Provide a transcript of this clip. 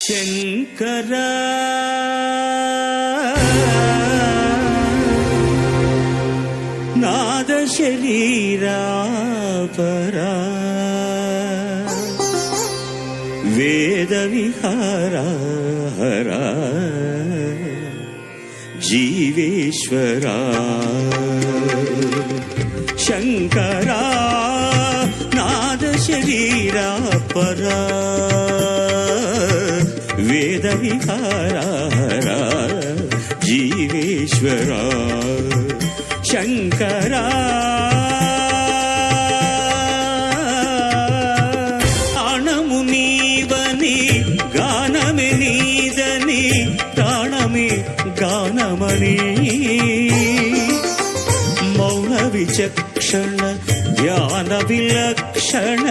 శంకర నాద శరీరాపరా వేద విహారా హరా జీవేశ్వరా శంకరా నాద శరీరాపరా వేద విహారా హరా జీవేశ్వరా శంకరా ప్రాణము నీవని గానమే నీదని ప్రాణమే గానమని మౌన విచక్షణ ధ్యాన విలక్షణ